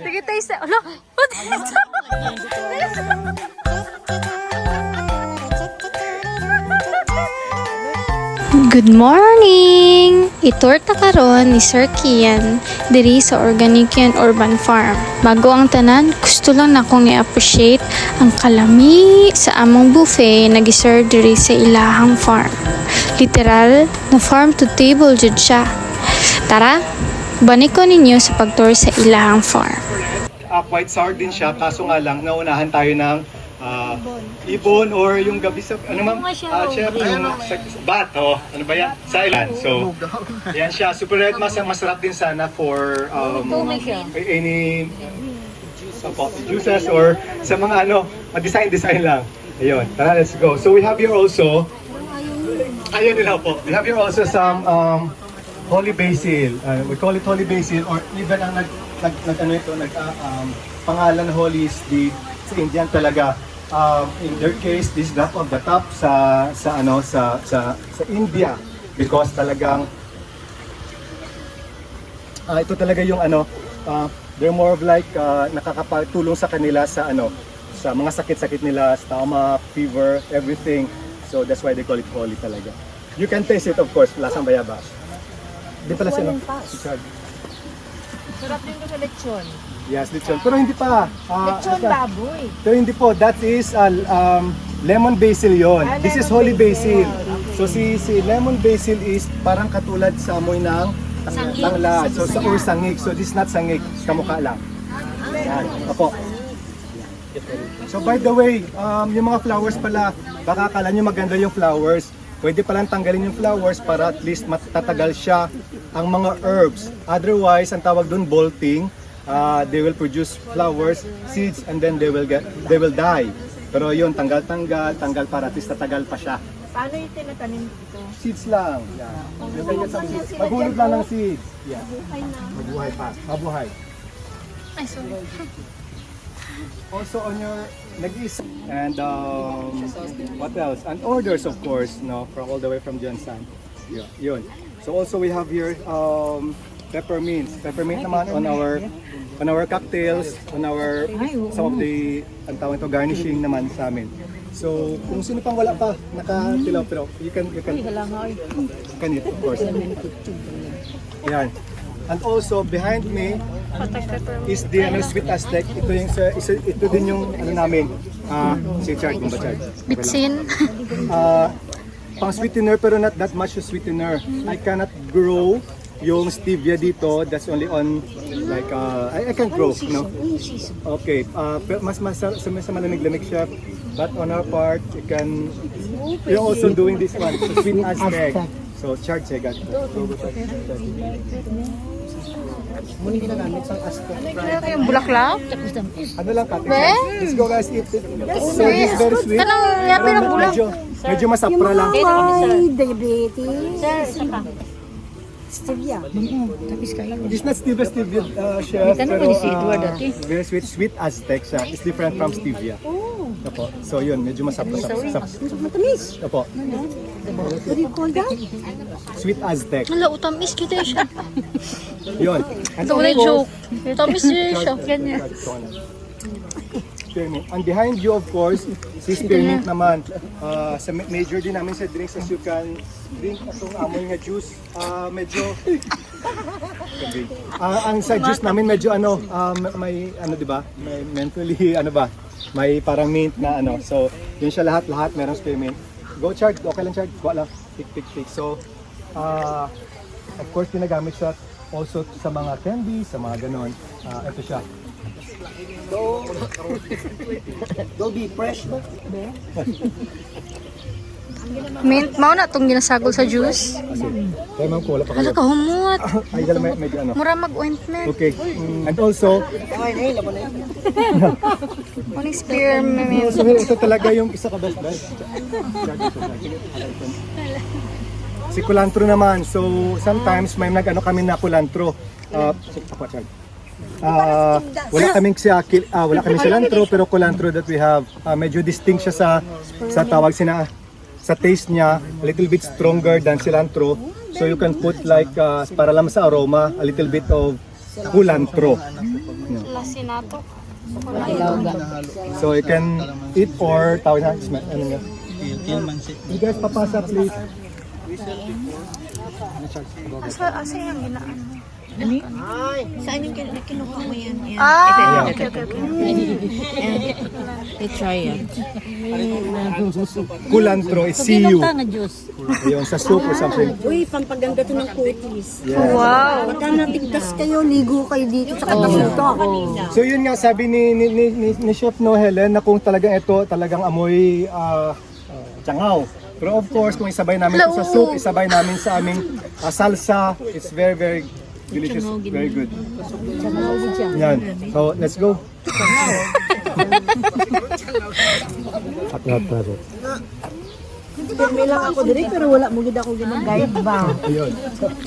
Sige tayo sa... Ala! Good morning! Itorta karon ni Sir Kian diri sa Organician Urban Farm. Bago ang tanan, gusto lang nakong i-appreciate ang kalami sa among buffet na giserve diri sa ilahang farm. Literal na farm to table jud siya. Tara, baniko ninyo sa pagtour sa ilahang farm. Quite sour din siya, kaso nga lang naunahan tayo ng ibon or yung gabi sa ano ma'am? Chef, yung bat, ano ba yan? Sa island. So, yan siya. Super red, masarap din sana for any juices or sa mga design lang. Ayun, tara, let's go. So we have here also, ayun nila po. We have here also some holy basil. We call it holy basil, or even ang pangalan holy is sa Indian talaga. In their case, this is that of the top sa India, because talagang ito talaga yung they're more of like nakakapatulong sa kanila sa sa mga sakit-sakit nila, stomach, fever, everything. So that's why they call it holy talaga. You can taste it, of course, lasang bayabas. Di pala sila. Sarap din ko sa lechon. Yes, lechon. Pero hindi pa. Lechon baboy. Pero hindi po. That is lemon basil yon. This is holy basil. So si lemon basil is parang katulad sa amoy ng tanglad. So or sangik. So this is not sangik. Kamukha lang. Yan. Opo. So by the way, yung mga flowers pala, baka akala nyo maganda yung flowers. Pwede palang tanggalin yung flowers para at least matatagal siya ang mga herbs. Otherwise, ang tawag doon bolting. They will produce flowers, seeds, and then they will die. Pero yun, tanggal para at least tatagal pa siya. Paano yung tinatanim dito? Seeds lang. Yeah. Maghulog lang ng seeds. Yeah. Mabuhay pa. Mabuhay. Ay, sorry. Also on your nag-is and what else? And orders, of course, from all the way from Jansan. Yeah, yun. So also we have here peppermints. Peppermint naman on our cocktails, on our some of the ang tawag ito garnishing naman sa amin. So kung sino pang wala pa nakatilaw, pero you can eat, of course. Yan. And also behind me is the sweet Aztec. Ito din yung namin. Si Chard, kung ba Chard? Bitsin. Pang sweetener pero not that much sweetener. I cannot grow yung stevia dito. That's only on like I can grow, no? Okay. Pero mas sa malamig-lamig siya. But on our part, we're also doing this one, so sweet Aztec. So Chard, say God. Muna ginagamit sa Aztec. Ano yung bulaklak? Ano lang ka? Let's go guys, eat it. So this is very sweet. Anong yapi ng bulak? Medyo masapra lang. May diabetes. Sir, saka. Stevia. It's not stevia, chef. Pero very sweet Aztec siya. It's different from stevia. Opo. So yun, medyo masapra. Matamis. Opo. What do you call that? Sweet Aztec. Hala, utamis kita siya. Yun. And Ito wala joke. Utamis siya. Ganyan. Spearmint. And behind you, of course, si spearmint naman. Sa major din namin sa drinks, as you can drink itong amoy nga juice. Medyo ang sa juice namin medyo may di ba? May mentally may parang mint na So, yun siya lahat merong spearmint. Go Chard, okay lang Chard. Kuha lang. Pick. So, of course, ginagamit siya also sa mga candy, sa mga ganon. Ito siya. Don't be fresh. Mint, mao na itong ginasagol sa juice. Kaya ma'am, wala pa Hala kayo. ka, humot. Ay, dala medyo Mura mag-ointment. Okay. And also, Anong spearmint? ito talaga yung isa ka best friend. Si kulantro naman. So, sometimes may kami na kulantro. Wala kaming cilantro, pero kulantro that we have, medyo distinct siya sa tawag sa taste niya, a little bit stronger than cilantro. So you can put like para lang sa aroma, a little bit of kulantro. Asin nato. So you can eat or tawag na, ano nga. You guys papasa please. Asa yung ginaan? Saan yung kinuha mo yan? Ah, okay. I-try yan. Culantro is see you. nga juice. Ayun, sa soup or something. Uy, pampaganda to ng kutis. Wow. Pagka natigtas kayo, ligo kayo dito sa katasunto ako. So yun nga sabi ni Chef No Helen na kung talagang ito talagang amoy tsangaw. Pero of course kung isabay namin ito sa soup, isabay namin sa aming salsa, it's very very delicious, very good. Yan. So let's go. Pirmi lang ako diri pero wala mo gid ako gina-guide ba. Ayun.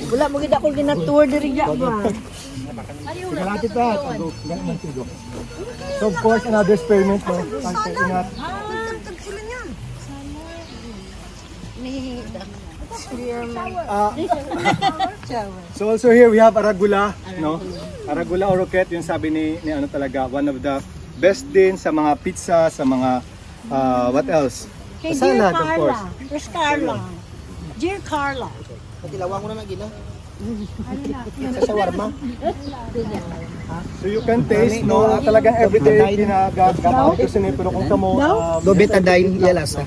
Wala mo gid ako gina-tour diri ba. Malapit na. Go. Ganun sigo. So of course another experiment no. Ingat. So also here we have arugula, no? Arugula or roquette, yung sabi ni ano talaga, one of the best din sa mga pizza, sa mga what else? Hey, Sa dear salad, of course. Carla. Where's Carla? Dear Carla. So you can taste, no? Talagang everyday ginagawa ko sa pero kung kamo Betadine, yalasa.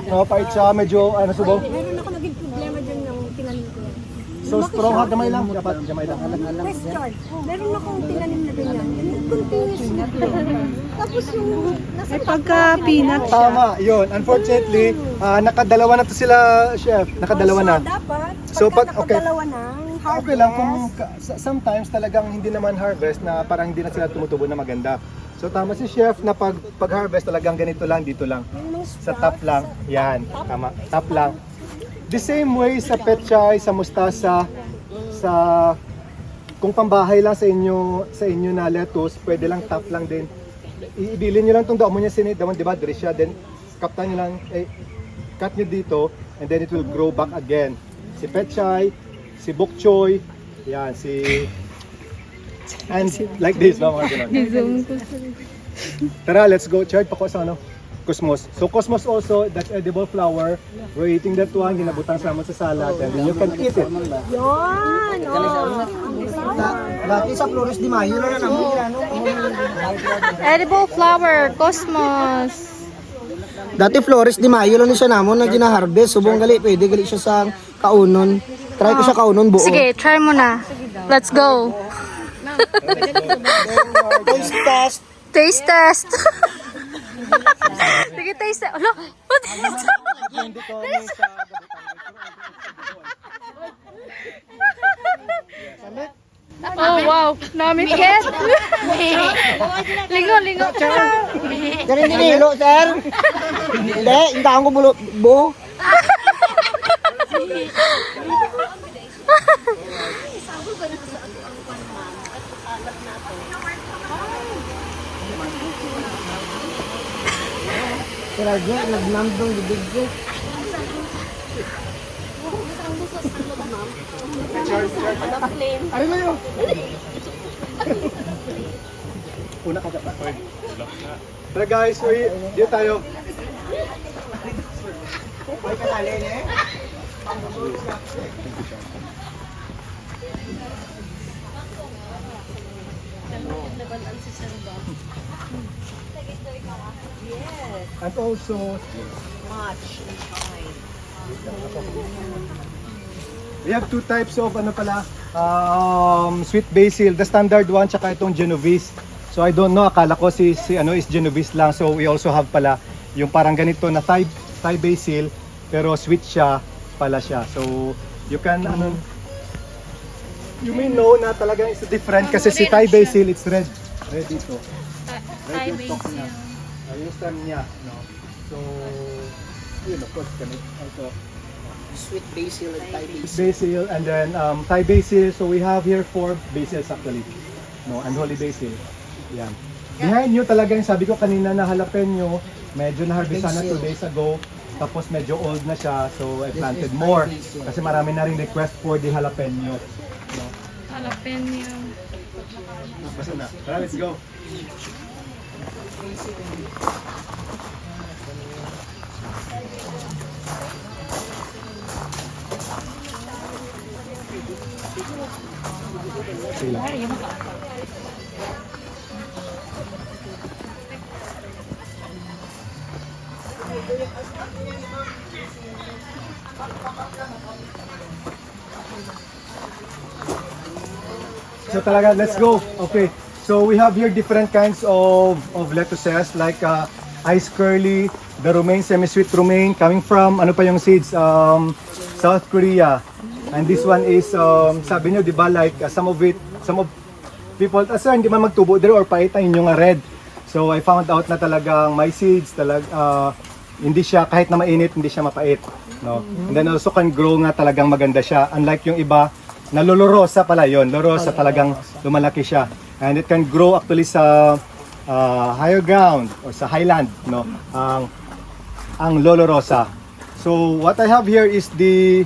no, pait siya, medyo ano subo. Meron ako naging problema dyan ng tinanim ko. So strong ha, gamay lang, dapat gamay lang. Question, meron akong tinanim na ganyan. Continuous na. Tapos yung nasa Pagka-peanut Tama, yun. Unfortunately, nakadalawa na to sila, chef. Nakadalawa na. dapat, So, pagka pag- okay. nakadalawa na, harvest. Okay lang kung sometimes talagang hindi naman harvest na parang hindi na sila tumutubo na maganda. So tama si chef na pag-harvest talagang ganito lang, dito lang. Sa top lang. Yan, tama. Top lang. The same way sa petchay, sa mustasa, sa kung pambahay lang sa inyo na lettuce, pwede lang top lang din. Ibilin niyo lang tong damo niya sinid, di ba? Diri siya, then kaptan niyo lang, cut niyo dito, and then it will grow back again. Si petchay, si bok choy, yan, and like this, no, mga ganun. Tara, let's go. Chard pa ko sa ano? Cosmos. So cosmos also, that's edible flower. We're eating that one, ginabutang sa sa salad, and then you can eat it. Yun! Dati sa Flores de Mayo na namin ano. Edible flower, cosmos. Dati Flores de Mayo lang ni siya namon na gina-harvest. Subong gali pwede gali siya sa kaunon. Try ko siya kaunon buo. Sige, try mo na. Let's go. Taste test. Taste test. Sige, taste test. Alo, what is Hindi ko sa Oh, wow. Namikit. Lingo. Dari hindi nilo, sir. Hindi, intaan ko buo. Kaya nagnandong bibig ko. Una ka dapat. Tara guys, dito tayo. And also, we have two types of ano pala, sweet basil, the standard one tsaka itong Genovese. So I don't know, akala ko si ano is Genovese lang. So we also have pala yung parang ganito na Thai basil pero sweet siya pala siya. So you can you may know na talagang it's different kasi si Thai basil it's red dito. Thai basil. Yung stem niya, no? So yun of course can also Sweet basil and Thai basil. basil and then Thai basil. So we have here 4 basils actually, no, and holy basil. Yan. Behind nyo talaga yung sabi ko kanina na jalapeno, medyo na-harvestan na 2 days ago. Tapos medyo old na siya, so I planted more. Kasi marami na rin request for the jalapeno. No? Jalapeno. Basta na. Tara, let's go. Sige lang. So talaga, let's go. Okay. So we have here different kinds of lettuces like ice curly, the romaine, semi-sweet romaine coming from ano pa yung seeds South Korea. And this one is sabi niyo 'di ba like some of people sir hindi man magtubo dire or paitain yung red. So I found out na talagang may seeds hindi siya kahit na mainit hindi siya mapait, no. And then also can grow nga talagang maganda siya unlike yung iba na lolorosa pala yon. Lolorosa talagang lumalaki siya. And it can grow actually sa higher ground or sa highland, no. Ang lolorosa. So what I have here is the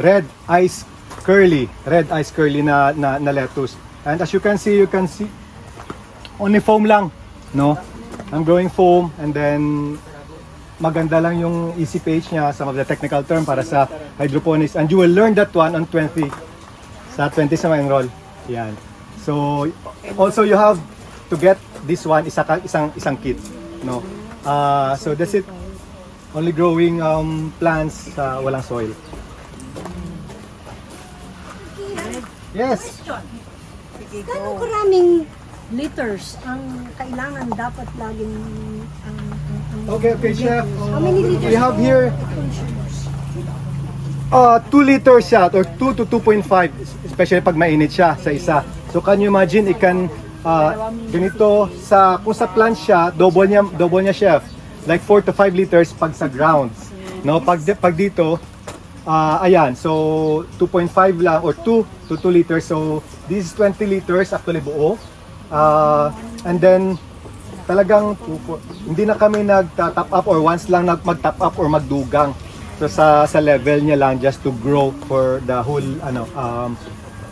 red ice curly na lettuce. And as you can see only foam lang, no. I'm growing foam and then maganda lang yung easy page niya, some of the technical term para sa hydroponics, and you will learn that one on 20 sa ma-enroll. Yan. So also you have to get this one isang kit, no. So that's it. Only growing plants sa walang soil. Yes. Gano'ng karaming liters ang kailangan dapat laging ang Okay, chef. How many liters? We have here 2 liters siya or 2 to 2.5 especially pag mainit siya sa isa. So can you imagine ganito kung sa plant siya double niya chef. Like 4 to 5 liters pag sa grounds. No, pag dito ayan, so 2.5 lang or 2 to 2 liters. So this is 20 liters actually buo. And then talagang hindi na kami nag-top up or once lang mag-top up or magdugang. So sa level niya lang just to grow for the whole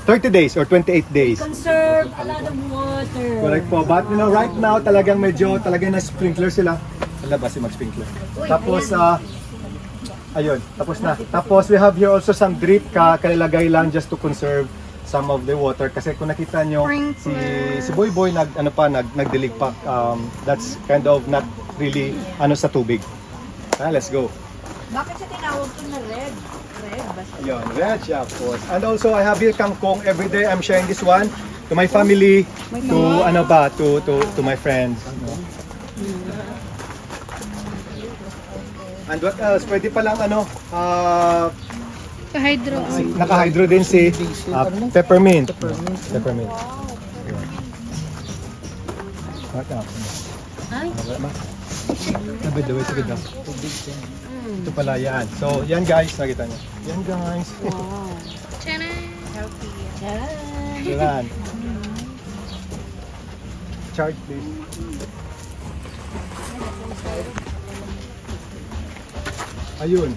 30 days or 28 days. conserve a lot of water. Correct po. But right now talagang talagang na-sprinkler sila. Sa labas mag-sprinkler. Tapos ayun, tapos na. Tapos we have here also some drip kailagay lang just to conserve some of the water kasi kung nakita nyo si Boy nagdilig pa, that's kind of not really sa tubig. Let's go. Bakit siya tinawag ko na red? Red ba siya? Yun, red siya of course. And also I have here kangkong. Every day I'm sharing this one to my family, to my friends. And what else? Pwede pa lang Kahydro. naka-hydro din si peppermint. Peppermint. Sige daw. Ito pala yan. So, yan guys, nakita nyo. Yan guys. Yan. Chart please. Ayun.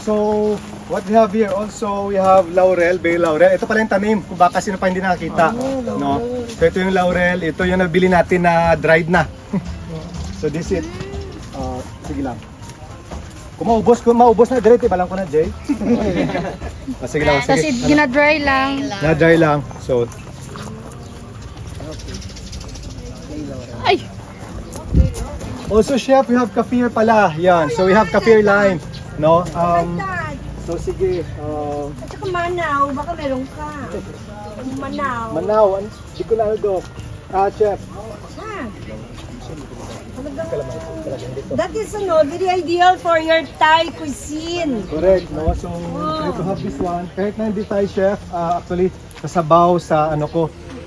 So, what we have here also, we have laurel, bay laurel. Ito pala yung tanim, kung baka sino pa hindi nakakita. No? So, ito yung laurel, ito yung nabili natin na dried na. So, this is it. Sige lang. Kung maubos na, direct, ibalang ko na, Jay. Sige lang, sige. Kasi gina-dry lang. Na-dry lang. So, Ay! also, chef, we have kaffir pala. Yan. So, we have kaffir lime. No? So, sige. At saka manaw, baka meron ka. Manaw. Manaw. Hindi ko na do. Chef. Ha? That is very ideal for your Thai cuisine. Correct. No? So, try to have this one. Kahit na hindi tayo, chef, actually, kasabaw sa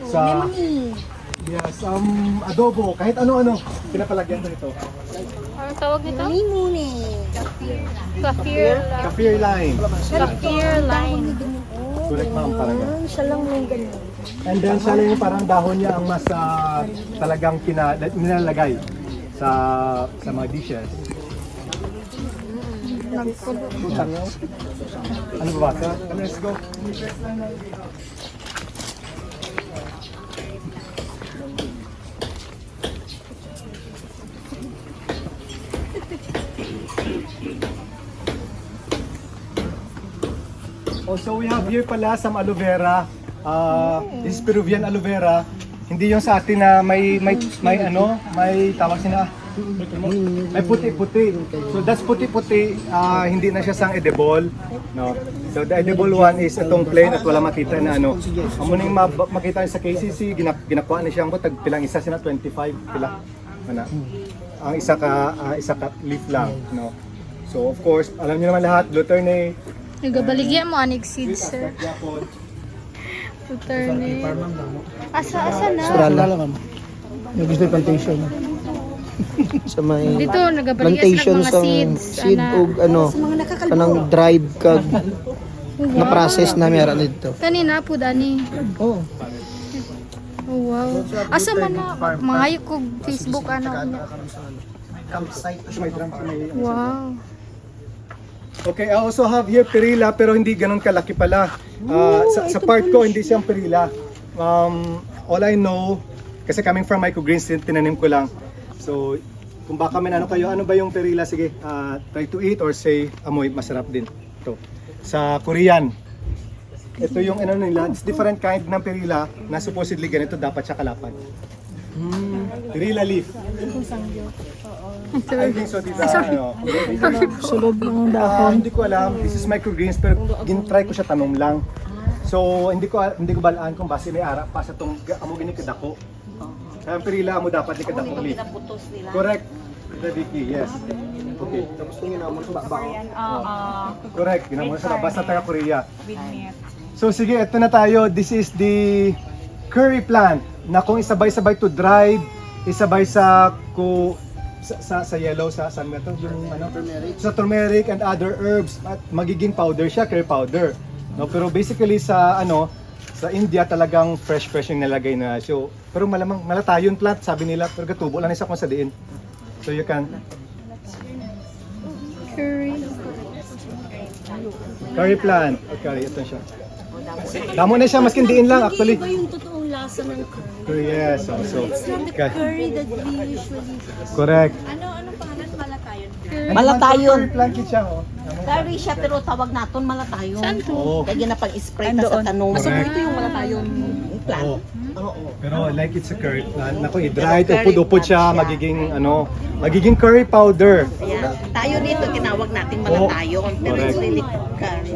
sa... Lemony. Yes, adobo. Kahit ano-ano. Pinapalagyan ko nito. Anong tawag nito? Lemony. Kaffir. Kaffir lime. Kaffir lime. Correct, ma'am. Parang ganun. Siya lang yung ganun. And then, siya lang yung parang dahon niya ang mas talagang nilalagay sa mga dishes. Ano ba? Let's go. Also, we have here pala some aloe vera. This is Peruvian aloe vera. Hindi yung sa atin na may tawag sila, may puti-puti. So that's puti-puti, hindi na siya sang edible, no. So the edible one is itong plain at wala makita na ano. Amo ning makita sa KCC, ginakuha na siyang tag pilang isa sina 25 pila. Ana. Ang isa ka leaf lang, no. So of course, alam niyo naman lahat, Luterne. Nagabaligya mo anig seeds, sir. Luterne. Asa na? Australia. Yung gusto yung plantation. Sa may Dito nagabaligya plantation sila mga sa seeds. seed o kanang dried kag na process na meron dito. Kanina po dani. Oh. Oh wow. Asa man na mga ko Facebook ano. Campsite. Wow. Okay, I also have here perilla pero hindi ganun kalaki pala. Sa part ko hindi siyang perilla. All I know, kasi coming from microgreens, tinanim ko lang. So, kung baka may ano kayo, ano ba yung perilla? Sige, try to eat or say, amoy, masarap din. Ito. Sa Korean. Ito yung ano nila, it's different kind ng perilla na supposedly ganito dapat siya kalapan. Perilla leaf. I think so, tita. Ano, Sulod ng dahon. hindi ko alam. This is microgreens pero gin-try ko siya tanom lang. So hindi ko balaan kung base may ara pa sa tong amo gini kadako. Kaya ang perilla mo dapat ni kadako leaf. Correct. Vicky, yes. Okay. Tapos tingin na mo sa baba. Correct. Ginamo sa basta taga Korea. So sige, ito na tayo. This is the curry plant na kung isabay-sabay to dried, isabay sa yellow sa metal yung ano sa turmeric and other herbs at magiging powder siya, curry powder. No, pero basically sa India talagang fresh yung nilagay na. So, pero malamang malatayon plant sabi nila, pero gatubo lang isa kung sa diin. So you can curry plant. Okay, ito siya. Damo na siya maskin diin lang actually. Iba yung totoong lasa ng curry. Yes, so It's not the curry that we usually correct. Anong pangalan? Malatayon. Malatayon. Curry plant kit siya, oh. Curry siya pero tawag naton malatayon. Saan to? Oo. Kaya na pag-spray ka sa tanong. Correct. So ito yung malatayon plant. Oo. Pero like it's a curry plant. Naku, i-dry, upod-upod siya, magiging curry powder. Kaya tayo dito tinawag natin malatayon. Pero it's really curry.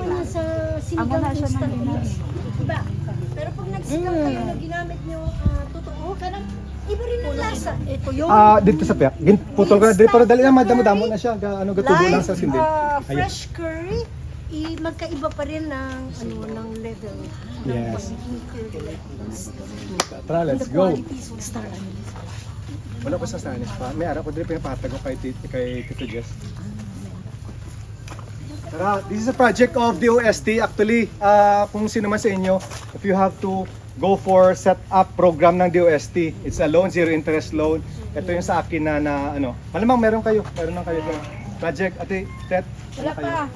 Nasa sinigang instant mix. Iba. Pero pag nagsigang kayo na ginamit nyo totoo, kanang iba rin ang lasa. Ito yung Dito sa piyak. Putol ka na dito, pero dali na madamo-damo na siya. Gatubo lang sa sindi. fresh curry, magkaiba pa rin ng ng level ng Yes. pagiging curry. Tara, let's The go. qualities will start. Wala ko sa stanis pa. May ara ko din pinapatag ko kay Tito Jess. Tara, this is a project of the OST. Actually, kung sino man sa inyo, if you have to go for set up program ng DOST, it's a loan, zero interest loan. Ito yung sa akin na ano. Malamang meron kayo ng project. Ate, Tet, wala pa.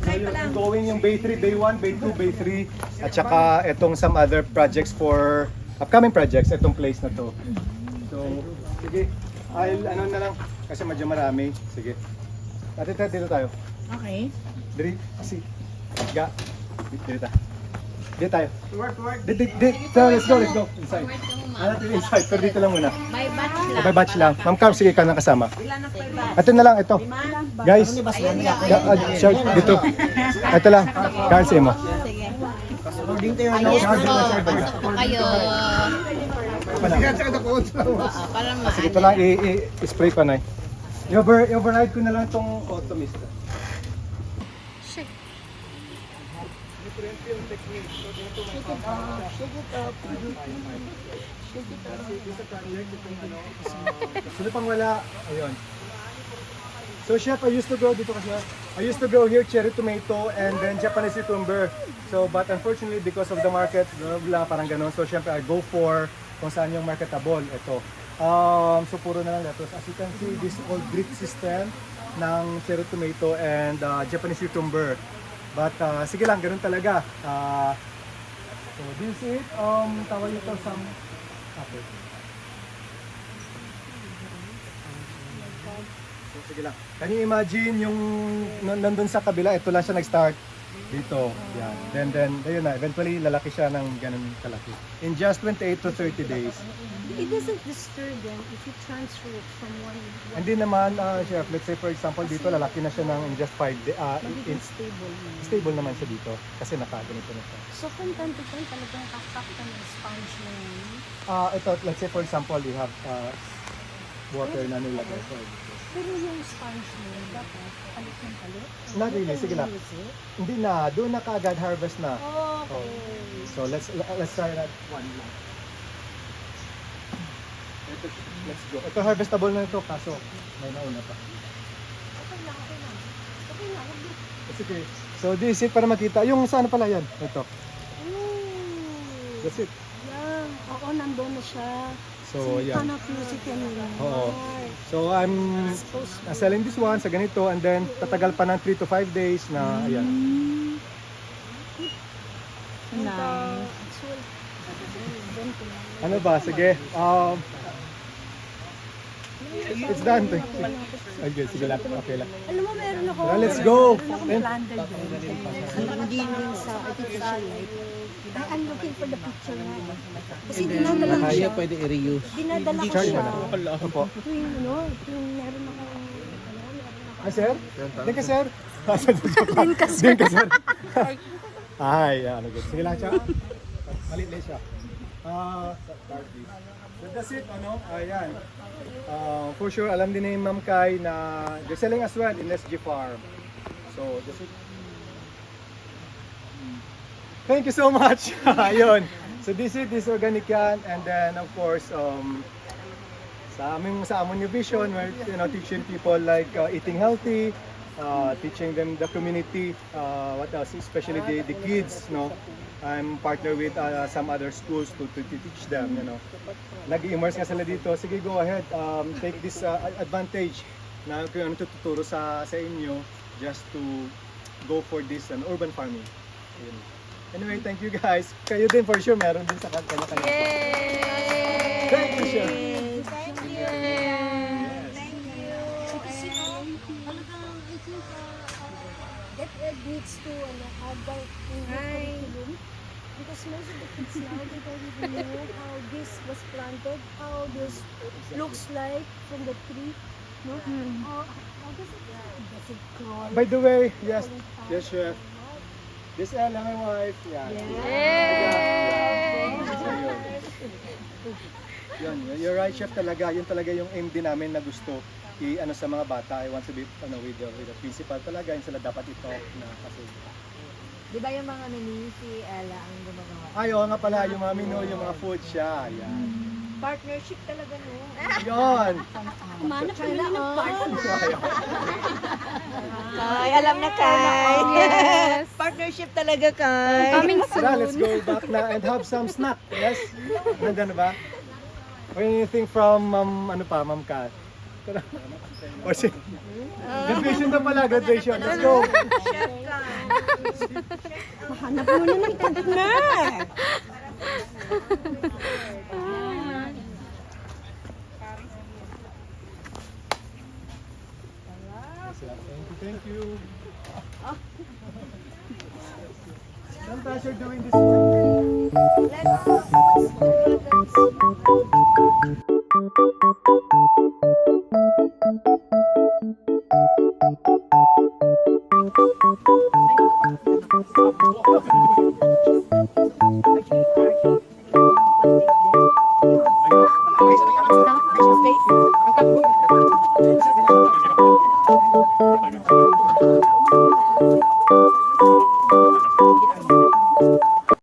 So you're going yung Bay 3, Bay 1, Bay 2, Bay 3, at saka itong some other projects for upcoming projects, itong place na to. So, sige, ano na lang, kasi medyo marami. Sige. Ate, Tet, dito tayo. Okay. Diri, kasi, dito tayo. Dito tayo. Dito, let's go. Inside. Inside, pero dito lang muna. By batch lang. Ma'am Carl, sige ka nang kasama. Ito na lang, ito. Guys, dito. Ito lang. Carl, sige mo. Sige, ito lang, i-spray pa na. I-override ko na lang itong automist. Sino pang wala? Ayun. So chef, I used to grow dito kasi. I used to grow here cherry tomato and then Japanese cucumber. So but unfortunately because of the market, blah, blah, parang ganun. So syempre I go for kung saan yung marketable. Ito. So puro na lang lettuce. As you can see, this all grit system ng cherry tomato and Japanese cucumber. But sige lang, ganun talaga. So this is it. Tawag ito some okay. So, sige lang. Can you imagine yung nandun sa kabila, ito lang siya nag-start dito. Yan. Then, ayun na, eventually lalaki siya ng ganun kalaki. In just 28 to 30 days. It doesn't disturb them if you transfer it from one. Hindi naman, chef, let's say for example dito, lalaki na siya ng in just 5 days. Magiging stable na. Stable naman siya dito kasi nakaganito na siya. So from time to time talagang kakaptan ng sponge na yun. Ito, let's say for example, you have water na nilagay. Pero yung sponge na yun, dapat palit ng palit. Not really, sige lang. Hindi na, doon na kaagad harvest na. Okay. So let's try that one lang. Ito, let's go. Ito harvestable na ito kaso may nauna pa. Okay lang, okay lang. Okay lang, wag mo. Sige. So this is it para makita. Yung saan pala yan? Ito. Ooh. That's it. Yan. Oo, nandun na siya. So you yan. cannot use it anymore. Oo. So I'm selling this one sa ganito and then tatagal pa ng 3 to 5 days na ayan. Nice. Ano ba? Sige. It's done. Okay, sige lang. Okay lang. Alam mo, meron ako. Tara, let's go. Hindi rin sa artificial light. I'm looking for the picture nga. Kasi dinadala ko siya. pwede i-reuse. Dinadala ko Charge siya. mo na. Ano po? Tuwing ano, tuwing meron ako. Ah, sir? Din ka, sir? Din ka, sir. Ay, ano good. Sige lang siya. Malit lang siya. So that's it, ano? Ayan. For sure, alam din ni Ma'am Kai na they're selling as well in SG Farm. So, that's it. Thank you so much. Ayun. So this is organic yan, and then of course sa among new vision, we're teaching people like eating healthy, teaching them the community, what else, especially the kids, no. I'm partner with some other schools to teach them, Nag-immerse nga sila dito. Sige, go ahead, take this advantage na kung ano tututuro sa inyo just to go for this urban farming. Ayun. Anyway, thank you guys. Kayo din for sure, meron din sa kanya-kanya. Yay! Thank you, Chef. Thank you. Thank you. Kasi talagang I think DepEd needs to add that in the curriculum. Because most of the kids now, they don't even know how this was planted, how this looks like from the tree. No? How does it crawl? By the way, yes, Chef. This is Ella, my wife. Yeah. Yun, you're right, Chef, talaga. Yun talaga yung aim din namin na gusto sa mga bata. I want to be with the principal talaga. Yun sila dapat i-talk na kasi. Di ba yung mga mini si Ella ang gumagawa? Ay, oo nga pala, yung mga menu, yung mga food siya. Yan. Partnership talaga, no? Yun. Kumanap kami ng partner. Kay, alam na Kay. Yes. Partnership talaga, Kay. Coming Tara, let's soon. go back na and have some snack. Yes? Nandun na ba? Or anything from Ma'am Kat? Tara. O si... Graduation na pala, graduation. Let's go. Mahanap mo na ng partner. Thank you. Sometimes you're doing this.